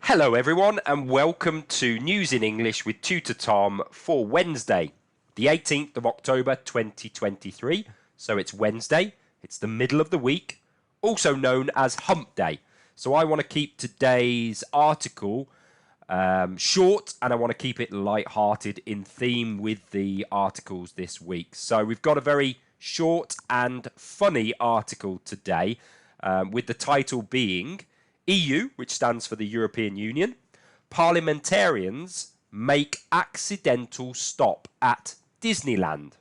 Hello everyone and welcome to News in English with Tutor Tom for Wednesday, the 18th of October 2023. So it's Wednesday, it's the middle of the week, also known as Hump Day. So I want to keep today's article short and I want to keep it light-hearted in theme with the articles this week. So we've got a very short and funny article today with the title being EU, which stands for the European Union, parliamentarians make accidental stop at Disneyland.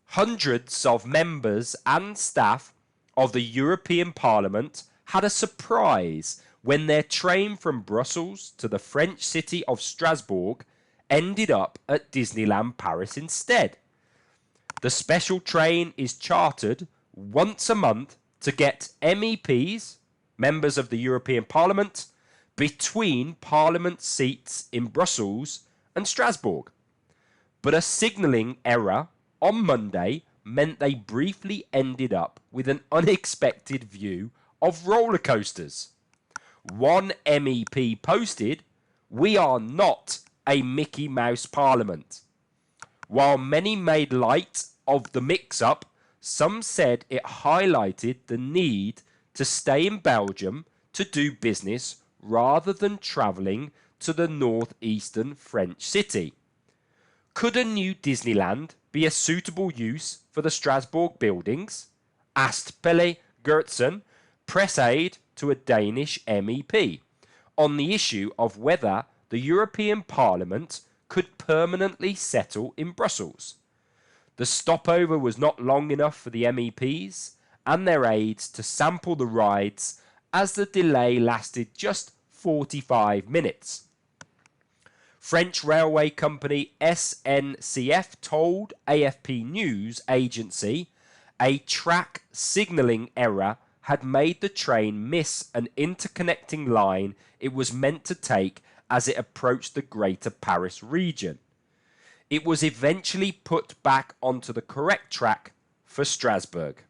Hundreds of members and staff of the European Parliament had a surprise when their train from Brussels to the French city of Strasbourg ended up at Disneyland Paris instead. The special train is chartered once a month to get MEPs, members of the European Parliament, between Parliament seats in Brussels and Strasbourg. But a signalling error on Monday meant they briefly ended up with an unexpected view of roller coasters. One MEP posted, "We are not a Mickey Mouse Parliament." While many made light of the mix-up, some said it highlighted the need to stay in Belgium to do business rather than travelling to the northeastern French city. Could a new Disneyland be a suitable use for the Strasbourg buildings? Asked Pelle Gertsen, press aide to a Danish MEP, on the issue of whether the European Parliament could permanently settle in Brussels. The stopover was not long enough for the MEPs and their aides to sample the rides, as the delay lasted just 45 minutes. French railway company SNCF told AFP News agency a track signalling error had made the train miss an interconnecting line it was meant to take as it approached the Greater Paris region. It was eventually put back onto the correct track for Strasbourg.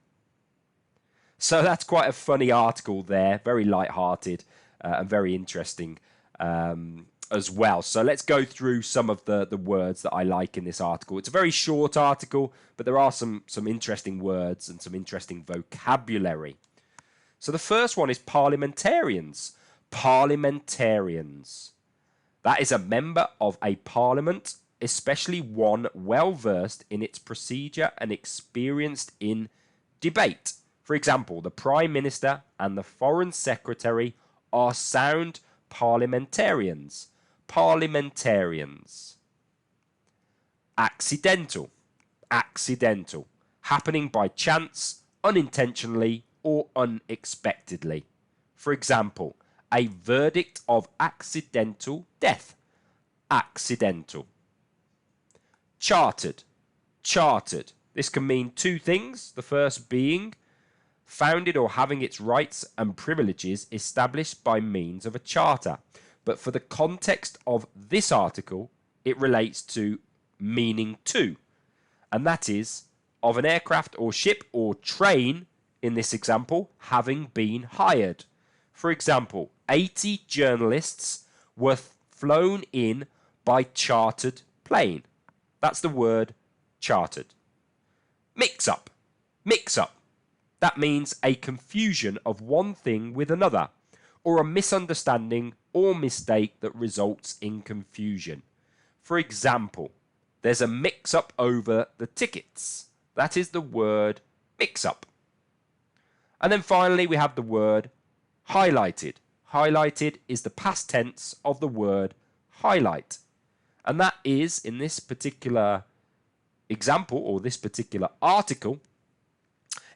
So that's quite a funny article there, very light-hearted and very interesting as well. So let's go through some of the words that I like in this article. It's a very short article, but there are some interesting words and some interesting vocabulary. So the first one is parliamentarians. Parliamentarians. That is a member of a parliament, especially one well-versed in its procedure and experienced in debate. For example, the Prime Minister and the Foreign Secretary are sound parliamentarians. Parliamentarians. Accidental. Accidental. Happening by chance, unintentionally, or unexpectedly. For example, a verdict of accidental death. Accidental. Chartered. Chartered. This can mean two things. The first being founded or having its rights and privileges established by means of a charter. But for the context of this article, it relates to meaning to. And that is of an aircraft or ship or train, in this example, having been hired. For example, 80 journalists were flown in by chartered plane. That's the word chartered. Mix-up. Mix-up. That means a confusion of one thing with another, or a misunderstanding or mistake that results in confusion. For example, there's a mix-up over the tickets. That is the word mix-up. And then finally we have the word highlighted. Highlighted is the past tense of the word highlight. And that is, in this particular example, or this particular article,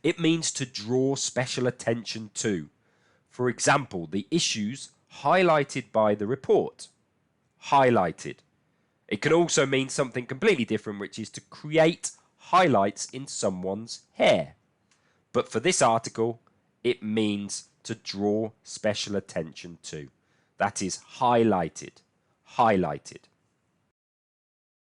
it means to draw special attention to. For example, the issues highlighted by the report. Highlighted. It can also mean something completely different, which is to create highlights in someone's hair. But for this article, it means to draw special attention to. That is highlighted. Highlighted.